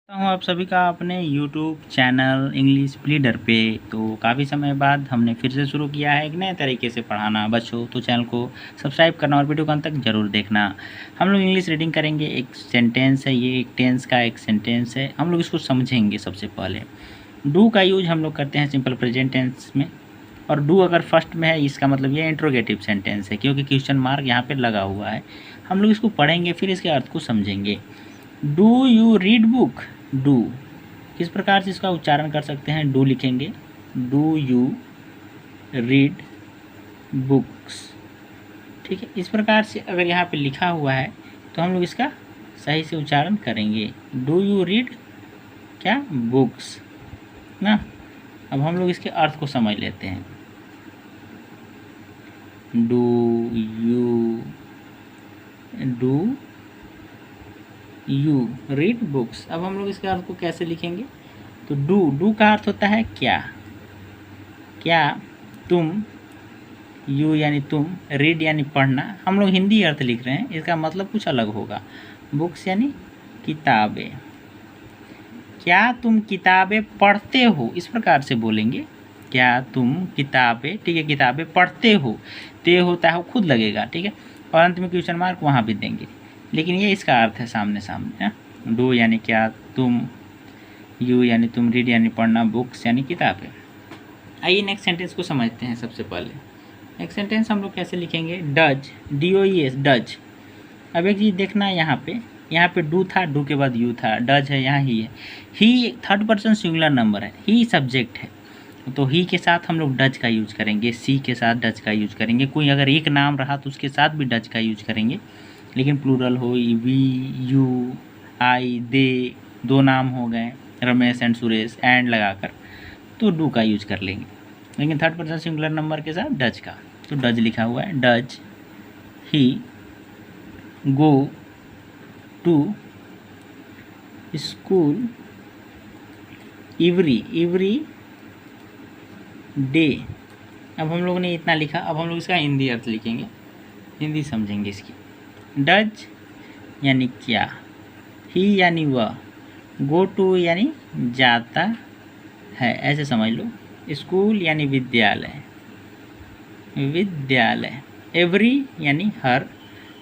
हूँ आप सभी का अपने यूट्यूब चैनल इंग्लिश लीडर पे। तो काफ़ी समय बाद हमने फिर से शुरू किया है एक नए तरीके से पढ़ाना बच्चों। तो चैनल को सब्सक्राइब करना और वीडियो को अंत तक ज़रूर देखना। हम लोग इंग्लिश रीडिंग करेंगे। एक सेंटेंस है, ये एक टेंस का एक सेंटेंस है। हम लोग इसको समझेंगे। सबसे पहले डू का यूज हम लोग करते हैं सिंपल प्रेजेंट टेंस में, और डू अगर फर्स्ट में है इसका मतलब ये इंट्रोगेटिव सेंटेंस है, क्योंकि क्वेश्चन मार्क यहाँ पर लगा हुआ है। हम लोग इसको पढ़ेंगे, फिर इसके अर्थ को समझेंगे। Do you read book? Do किस प्रकार से इसका उच्चारण कर सकते हैं? डू लिखेंगे, डू यू रीड बुक्स। ठीक है, इस प्रकार से अगर यहाँ पे लिखा हुआ है तो हम लोग इसका सही से उच्चारण करेंगे। डू यू रीड क्या? बुक्स ना। अब हम लोग इसके अर्थ को समझ लेते हैं। Do you read books. अब हम लोग इसके अर्थ को कैसे लिखेंगे? तो डू का अर्थ होता है क्या। क्या तुम, यू यानी तुम, रीड यानी पढ़ना। हम लोग हिंदी अर्थ लिख रहे हैं, इसका मतलब कुछ अलग होगा। बुक्स यानी किताबें। क्या तुम किताबें पढ़ते हो? इस प्रकार से बोलेंगे, क्या तुम किताबें, ठीक है, किताबें पढ़ते हो। ते होता है वो खुद लगेगा, ठीक है, और अंत में क्वेश्चन मार्क वहाँ भी देंगे, लेकिन ये इसका अर्थ है सामने सामने ना। डू यानी क्या तुम, यू यानी तुम, रीड यानी पढ़ना, बुक्स यानी किताबें। आइए नेक्स्ट सेंटेंस को समझते हैं। सबसे पहले नेक्स्ट सेंटेंस हम लोग कैसे लिखेंगे? Does, DOES, does. अब एक चीज़ देखना, यहाँ पे डू था, डू के बाद यू था, डज है, यहाँ ही है। ही थर्ड पर्सन सिंगुलर नंबर है, ही सब्जेक्ट है, तो ही के साथ हम लोग डज का यूज करेंगे, सी के साथ डज का यूज करेंगे। कोई अगर एक नाम रहा तो उसके साथ भी डज का यूज करेंगे, लेकिन प्लूरल हो, वी, यू, आई, दे, दो नाम हो गए, रमेश एंड सुरेश, एंड लगाकर, तो डू का यूज कर लेंगे, लेकिन थर्ड पर्सन सिंगुलर नंबर के साथ डज का। तो डज लिखा हुआ है। Does he go to school every day. अब हम लोगों ने इतना लिखा, अब हम लोग इसका हिंदी अर्थ लिखेंगे, हिंदी समझेंगे इसकी। डज यानी क्या, ही यानी वह, गो टू यानी जाता है, ऐसे समझ लो। स्कूल यानी विद्यालय, एवरी यानी हर,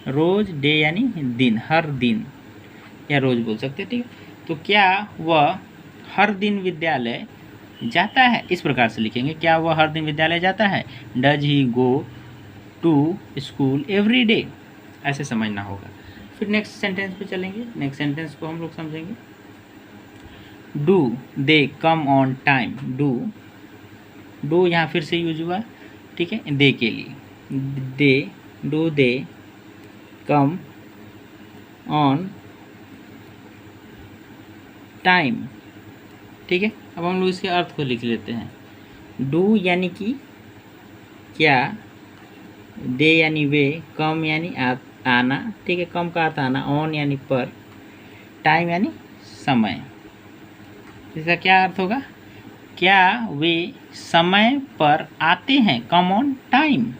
रोज, डे यानी दिन, हर दिन या रोज बोल सकते हैं, ठीक है। तो क्या वह हर दिन विद्यालय जाता है? इस प्रकार से लिखेंगे, क्या वह हर दिन विद्यालय जाता है? Does he go to school every day, ऐसे समझना होगा। फिर नेक्स्ट सेंटेंस पे चलेंगे। नेक्स्ट सेंटेंस को हम लोग समझेंगे। Do they come on time. Do यहाँ फिर से यूज हुआ, ठीक है, दे के लिए। Do they come on time, ठीक है। अब हम लोग इसके अर्थ को लिख लेते हैं। डू यानी कि क्या, दे यानी वे, कम यानी आना, ठीक है, कम का अर्थ आना, ऑन यानी पर, टाइम यानी समय। इसका क्या अर्थ होगा? क्या वे समय पर आते हैं? Come on time.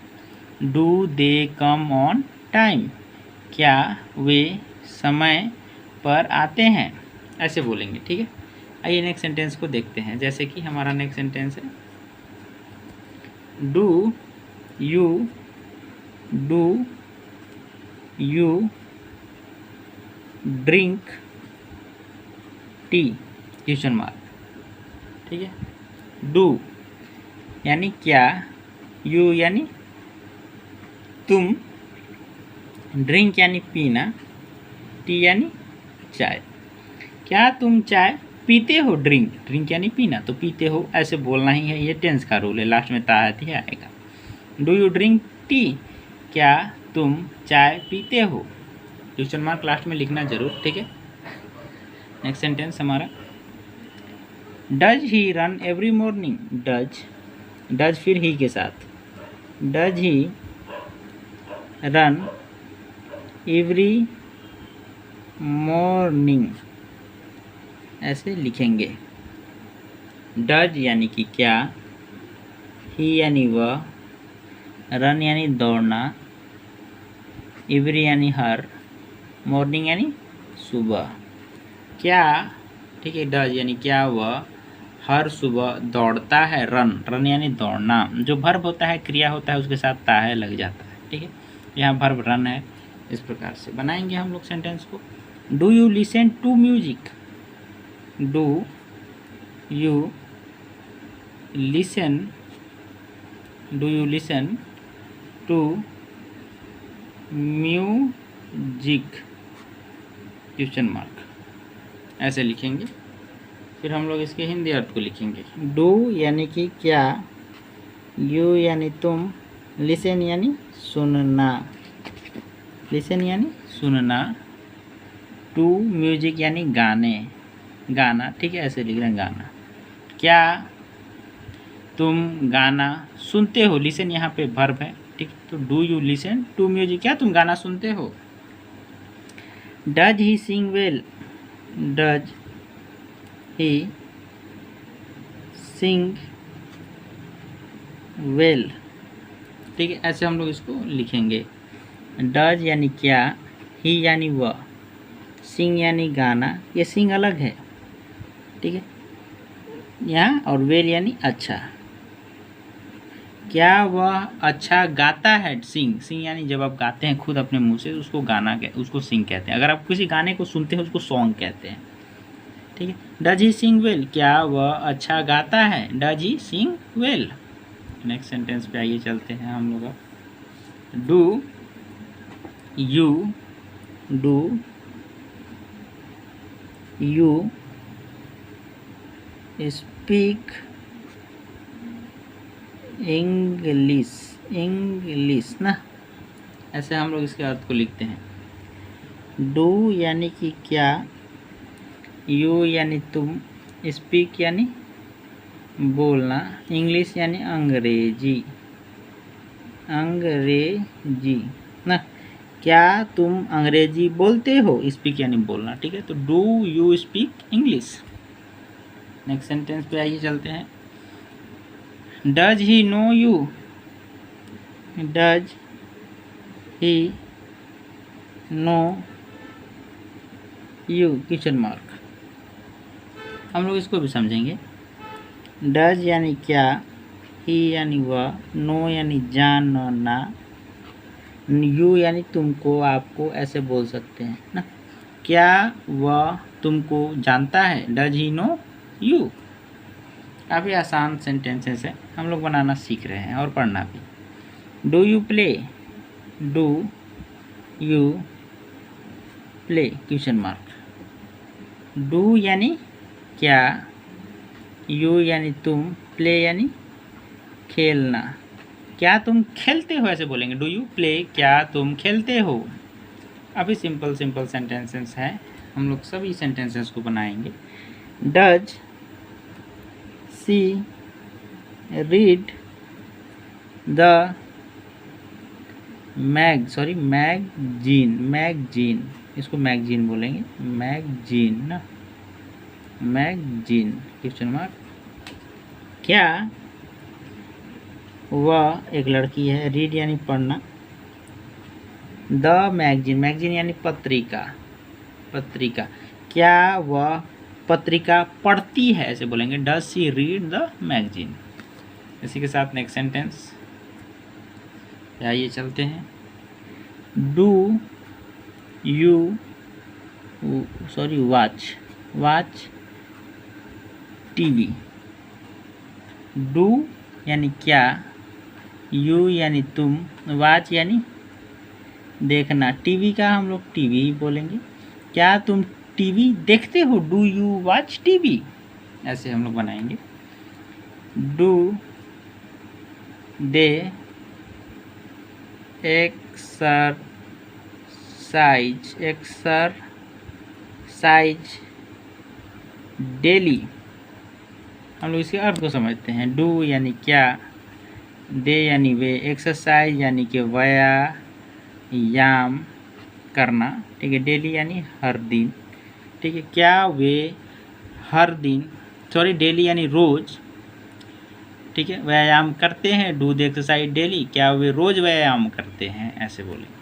Do they come on time, क्या वे समय पर आते हैं, ऐसे बोलेंगे, ठीक है। आइए नेक्स्ट सेंटेंस को देखते हैं। जैसे कि हमारा नेक्स्ट सेंटेंस है, do you drink tea, question mark, ठीक है। डू यानी क्या, यू यानी तुम, ड्रिंक यानी पीना, टी यानी चाय। क्या तुम चाय पीते हो? ड्रिंक यानी पीना, तो पीते हो ऐसे बोलना ही है, ये टेंस का रूल है, लास्ट में ताहत ही आएगा। डू यू ड्रिंक टी, क्या तुम चाय पीते हो, क्वेश्चन मार्क लास्ट में लिखना जरूर, ठीक है। नेक्स्ट सेंटेंस हमारा, does he run every morning. Does फिर ही के साथ, does he run every morning, ऐसे लिखेंगे। डज यानी कि क्या, ही यानी वह, रन यानी दौड़ना, एवरी यानी हर, मॉर्निंग यानी सुबह। क्या, ठीक है। डज यानी क्या वह हर सुबह दौड़ता है। रन, रन यानी दौड़ना। जो वर्ब होता है, क्रिया होता है, उसके साथ ता है लग जाता है। ठीक है, यहाँ वर्ब रन है। इस प्रकार से बनाएंगे हम लोग सेंटेंस को। Do you listen to music. Do you listen, do you listen to music, question mark, ऐसे लिखेंगे। फिर हम लोग इसके हिंदी अर्थ को लिखेंगे। डू यानी कि क्या, यू यानी तुम, लिसन यानी सुनना, लिसन यानी सुनना, टू म्यूजिक यानी गाने, गाना। ठीक है, ऐसे लिख रहे हैं गाना। क्या तुम गाना सुनते हो। लिसन यहाँ पे वर्ब है। ठीक, तो do you listen to music, क्या तुम गाना सुनते हो। Does he sing well. Does he sing well. ठीक है, ऐसे हम लोग इसको लिखेंगे। डज यानी क्या, ही यानी वह, सिंग यानी गाना। ये सिंग अलग है, ठीक है यहाँ, और वेल यानी अच्छा। क्या वह अच्छा गाता है। सिंग, सिंग यानी जब आप गाते हैं खुद अपने मुंह से, उसको गाना उसको सिंग कहते हैं। अगर आप किसी गाने को सुनते हैं उसको सॉन्ग कहते हैं। ठीक है, डज ही सिंग वेल, क्या वह अच्छा गाता है। Does he sing well. Next sentence पे आइए चलते हैं हम लोग। Do you speak English, English ना, ऐसे हम लोग इसके अर्थ को लिखते हैं। डू यानी कि क्या, यू यानी तुम, स्पीक यानी बोलना, इंग्लिश यानी अंग्रेजी, अंग्रेजी ना। क्या तुम अंग्रेजी बोलते हो। स्पीक यानी बोलना। ठीक है, तो do you speak English. Next sentence पे आइए चलते हैं। Does he know you. Does he know you, question mark. हम लोग इसको भी समझेंगे। डज यानी क्या, ही यानी वह, नो यानी जानना, यू यानी तुमको, आपको, ऐसे बोल सकते हैं ना। क्या वह तुमको जानता है। Does he know you. काफ़ी आसान सेंटेंसेस है, हम लोग बनाना सीख रहे हैं और पढ़ना भी। Do you play. Do you play, question mark. Do यानी क्या, यू यानी तुम, प्ले यानी खेलना। क्या तुम खेलते हो, ऐसे बोलेंगे। डू यू प्ले, क्या तुम खेलते हो। अभी सिंपल सिंपल सेंटेंसेस हैं, हम लोग सभी सेंटेंसेस को बनाएंगे। Does she read the magazine, magazine, इसको मैगजीन बोलेंगे, मैगजीन ना, मैगजीन, क्वेश्चन मार्क। क्या वह एक लड़की है। रीड यानी पढ़ना, द मैगजीन, मैगजीन यानी पत्रिका, पत्रिका। क्या वह पत्रिका पढ़ती है, ऐसे बोलेंगे। Does she read the magazine. इसी के साथ नेक्स्ट सेंटेंस आइए चलते हैं। Do you watch TV. Do यानी क्या, यू यानी तुम, वॉच यानी देखना। टीवी का हम लोग टीवी ही बोलेंगे। क्या तुम टीवी देखते हो। डू यू वॉच टीवी, ऐसे हम लोग बनाएंगे। Do they exercise daily. हम लोग इसके अर्थ को समझते हैं। डू यानी क्या, दे यानी वे, एक्सरसाइज यानी कि व्यायाम करना। ठीक है, डेली यानी हर दिन। ठीक है, क्या वे हर दिन, डेली यानी रोज। ठीक है, व्यायाम करते हैं। डू द एक्सरसाइज डेली, क्या वे रोज व्यायाम करते हैं, ऐसे बोलेंगे।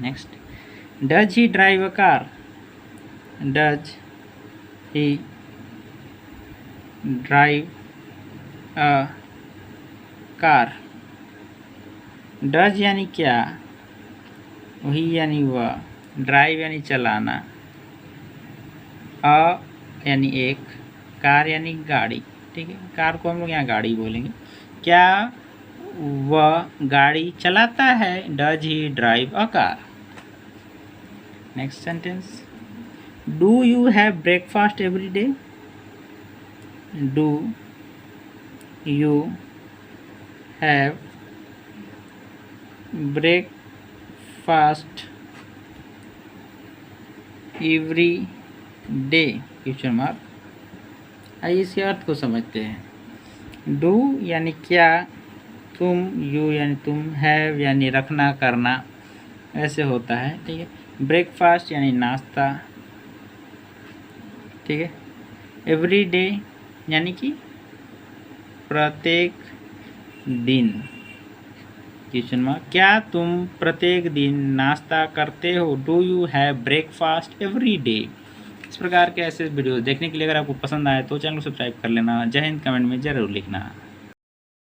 Next, does he drive a car. Does he drive a car. Does यानी क्या, वही यानी वह, ड्राइव यानी चलाना, अ यानी एक, कार यानी गाड़ी। ठीक है, कार को हम लोग यहाँ गाड़ी बोलेंगे। क्या वह गाड़ी चलाता है, does he drive a car. Next sentence, do you have breakfast every day. Do you have breakfast every day, question mark. आइए इसके अर्थ को समझते हैं। डू यानी क्या, तुम, यू यानी तुम, हैव यानी रखना, करना, ऐसे होता है। ठीक है, ब्रेकफास्ट यानी नाश्ता। ठीक है, एवरी डे यानी कि प्रत्येक दिन, क्वेश्चन मार्क। क्या तुम प्रत्येक दिन नाश्ता करते हो, do you have breakfast every day. इस प्रकार के ऐसे वीडियो देखने के लिए अगर आपको पसंद आए तो चैनल को सब्सक्राइब कर लेना। जय हिंद कमेंट में ज़रूर लिखना।